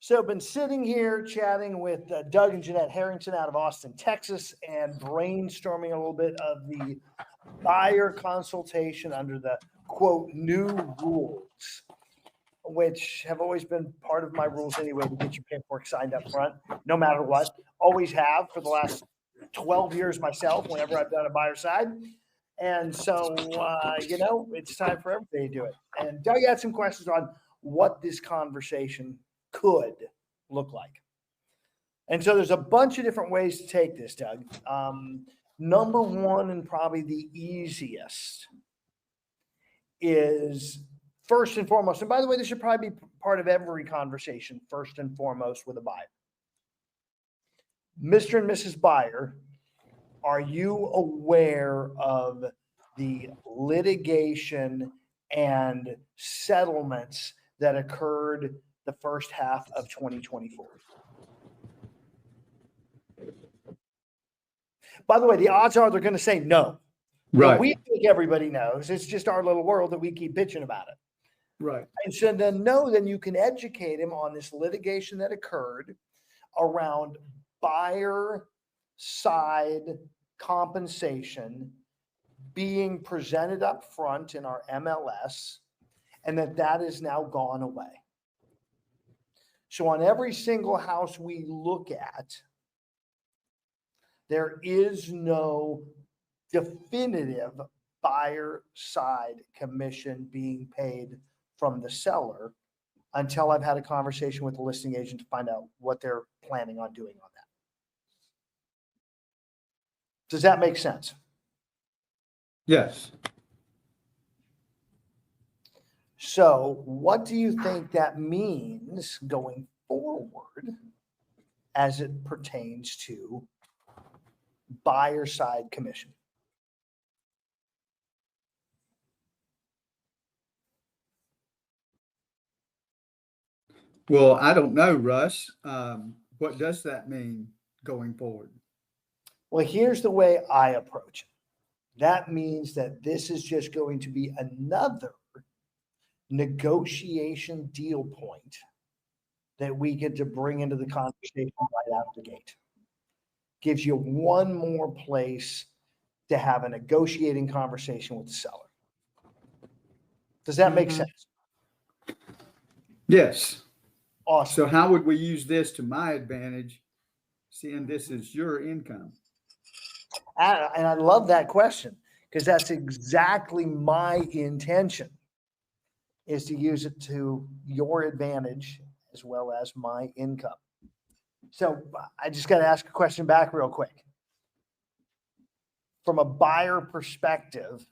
So I've been sitting here chatting with Doug and Jeanette Harrington out of Austin, Texas, and brainstorming a little bit of the buyer consultation under the quote new rules, which have always been part of my rules anyway to get your paperwork signed up front, no matter what. Always have for the last 12 years myself, whenever I've done a buyer side. And so, it's time for everybody to do it. And Doug had some questions on what this conversation could look like. And so there's a bunch of different ways to take this, Doug. Number one, and probably the easiest, is first and foremost, and by the way, this should probably be part of every conversation, first and foremost with a buyer. Mr. and Mrs. Buyer, are you aware of the litigation and settlements that occurred the first half of 2024? By the way, the odds are they're going to say no. Right. But we think everybody knows. It's just our little world that we keep bitching about it. Right. And so then you can educate him on this litigation that occurred around buyer side compensation being presented up front in our MLS, and that is now gone away. So on every single house we look at, there is no definitive buyer side commission being paid from the seller until I've had a conversation with the listing agent to find out what they're planning on doing on that. Does that make sense? Yes. So what do you think that means going forward as it pertains to buyer side commission? Well, I don't know, Russ. What does that mean going forward? Well, here's the way I approach it. That means that this is just going to be another negotiation deal point that we get to bring into the conversation right out the gate. Gives you one more place to have a negotiating conversation with the seller. Does that make sense? Yes. Awesome. So how would we use this to my advantage, seeing this is your income? And I love that question because that's exactly my intention, is to use it to your advantage as well as my income. So I just got to ask a question back real quick. From a buyer perspective,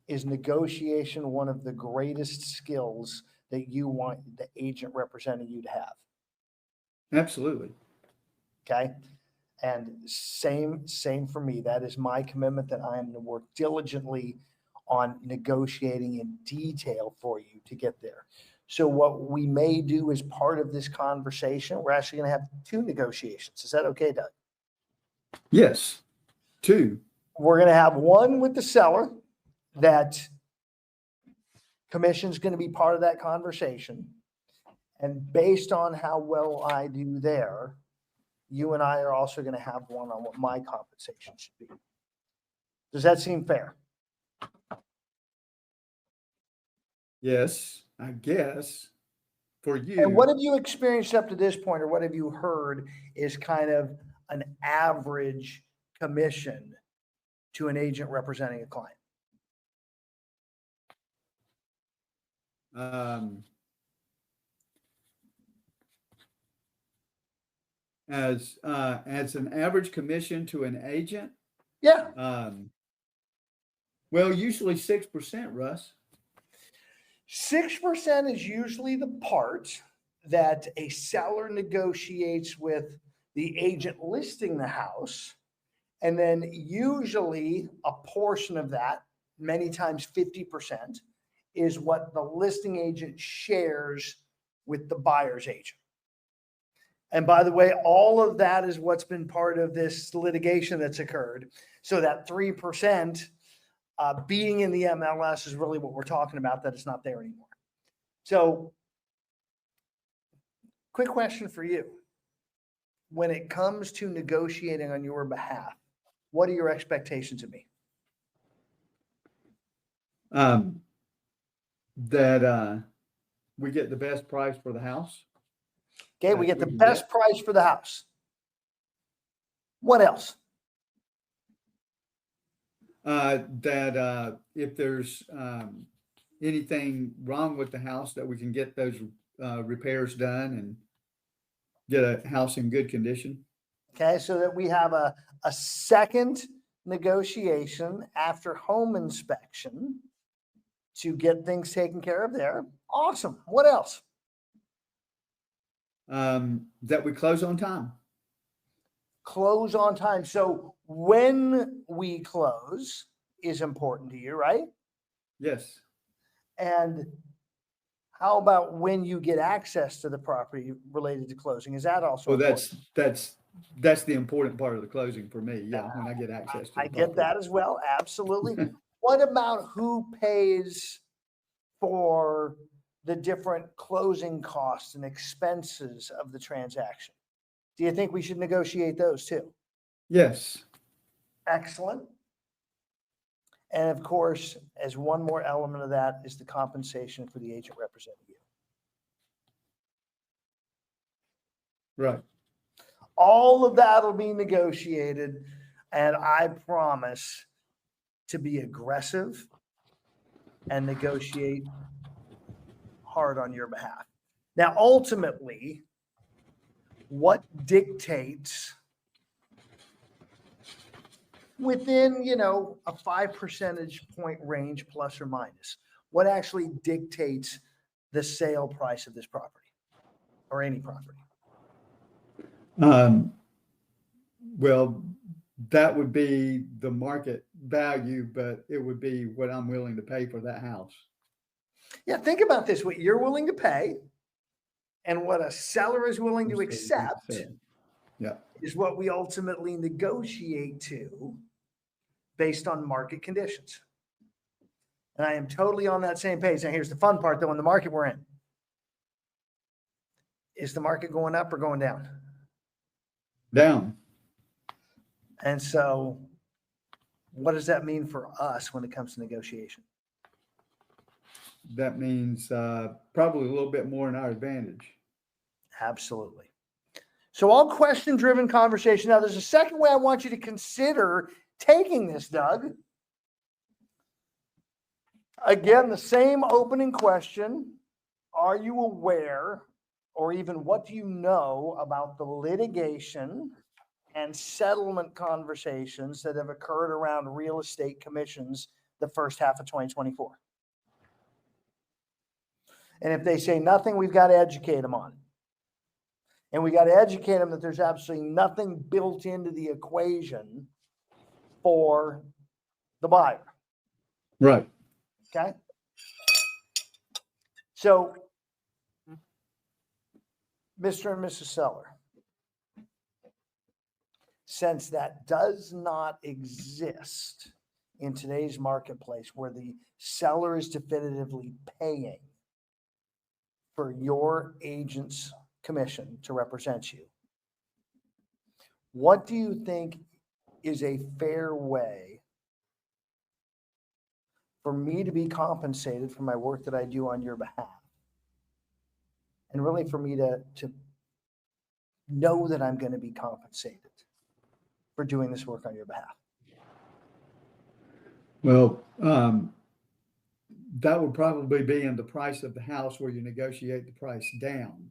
is negotiation one of the greatest skills that you want the agent representing you to have? Absolutely. Okay. And same for me. That is my commitment, that I am going to work diligently on negotiating in detail for you to get there. So what we may do as part of this conversation, we're actually going to have 2 negotiations. Is that okay, Doug? Yes. 2. We're going to have one with the seller, that commission is going to be part of that conversation. And based on how well I do there, you and I are also going to have one on what my compensation should be. Does that seem fair? Yes, I guess, for you. And what have you experienced up to this point, or what have you heard is kind of an average commission to an agent representing a client? As an average commission to an agent? Yeah. Well, usually 6%, Russ. 6% is usually the part that a seller negotiates with the agent listing the house. And then usually a portion of that, many times 50%, is what the listing agent shares with the buyer's agent. And by the way, all of that is what's been part of this litigation that's occurred. So that 3% being in the MLS is really what we're talking about, that it's not there anymore. So Quick question for you. When it comes to negotiating on your behalf, what are your expectations of me? That we get the best price for the house. Okay, we That get the we can best get. price for the house. What else? That if there's anything wrong with the house, that we can get those repairs done and get a house in good condition. Okay, so that we have a second negotiation after home inspection to get things taken care of there. Awesome. What else? That we close on time. Close on time. So when we close is important to you, right? Yes. And how about when you get access to the property related to closing? Is that also Well, important? that's the important part of the closing for me. Yeah, when I get access to I the get property. that as well. Absolutely. What about who pays for the different closing costs and expenses of the transaction? Do you think we should negotiate those too? Yes. Excellent. And of course, as one more element of that is the compensation for the agent representing you. Right. All of that will be negotiated, and I promise to be aggressive and negotiate hard on your behalf. Now, ultimately, what dictates within, a 5 percentage point range, plus or minus, what actually dictates the sale price of this property or any property? Well, that would be the market value, but it would be what I'm willing to pay for that house. Yeah, think about this, what you're willing to pay and what a seller is willing to accept Yeah. is what we ultimately negotiate to based on market conditions. And I am totally on that same page. Now, here's the fun part, though, in the market we're in. Is the market going up or going down? Down. And so what does that mean for us when it comes to negotiation? That means probably a little bit more in our advantage. Absolutely. So all question-driven conversation. Now, there's a second way I want you to consider taking this, Doug. Again, the same opening question. Are you aware, or even what do you know about the litigation and settlement conversations that have occurred around real estate commissions the first half of 2024? And if they say nothing, we've got to educate them on it. And we got to educate them that there's absolutely nothing built into the equation for the buyer. Right. Okay. So, Mr. and Mrs. Seller, since that does not exist in today's marketplace where the seller is definitively paying for your agent's commission to represent you, what do you think is a fair way for me to be compensated for my work that I do on your behalf? And really for me to know that I'm going to be compensated for doing this work on your behalf. Well, that would probably be in the price of the house where you negotiate the price down.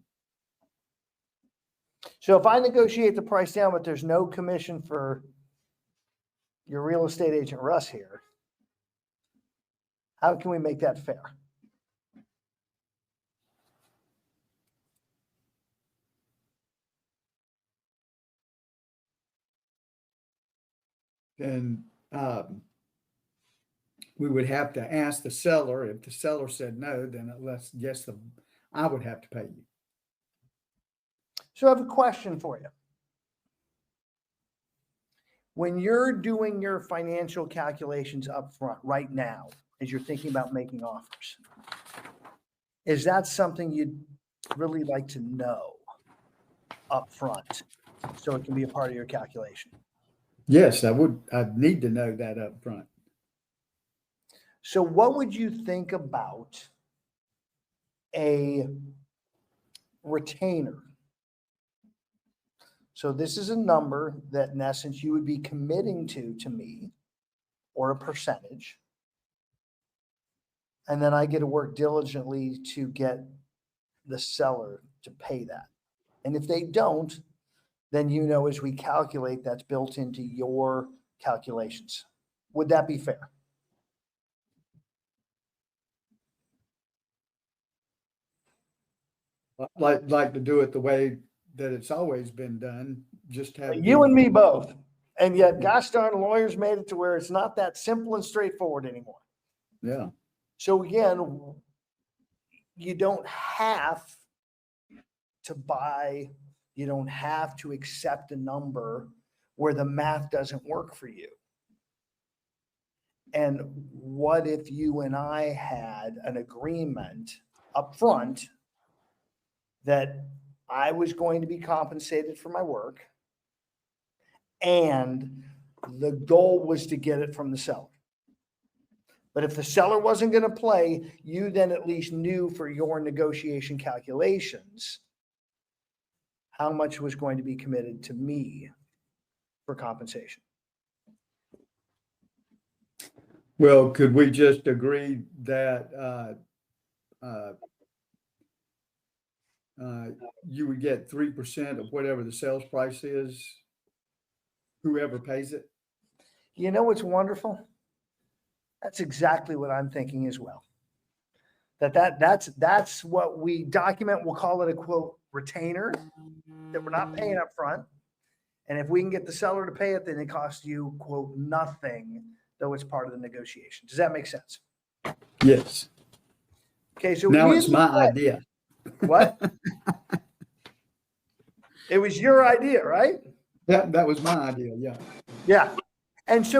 So if I negotiate the price down, but there's no commission for your real estate agent, Russ, here, how can we make that fair? Then we would have to ask the seller. If the seller said no, then I would have to pay you. So I have a question for you. When you're doing your financial calculations up front right now, as you're thinking about making offers, is that something you'd really like to know? up front so it can be a part of your calculation? Yes, I'd need to know that up front. So what would you think about a retainer? So this is a number that in essence you would be committing to me, or a percentage. And then I get to work diligently to get the seller to pay that. And if they don't, then as we calculate, that's built into your calculations. Would that be fair? Like to do it the way that it's always been done, just have. You and me both. And yet, gosh darn, lawyers made it to where it's not that simple and straightforward anymore. Yeah. So again, you don't have to buy, you don't have to accept a number where the math doesn't work for you. And what if you and I had an agreement up front that I was going to be compensated for my work, and the goal was to get it from the seller? But if the seller wasn't going to play, you then at least knew for your negotiation calculations how much was going to be committed to me for compensation. Well, could we just agree that you would get 3% of whatever the sales price is, whoever pays it? You know what's wonderful? That's exactly what I'm thinking as well. That's what we document. We'll call it a quote retainer that we're not paying up front. And if we can get the seller to pay it, then it costs you quote nothing, though it's part of the negotiation. Does that make sense? Yes. Okay, so now it's my idea. What? It was your idea, right? That was my idea. Yeah. Yeah. And so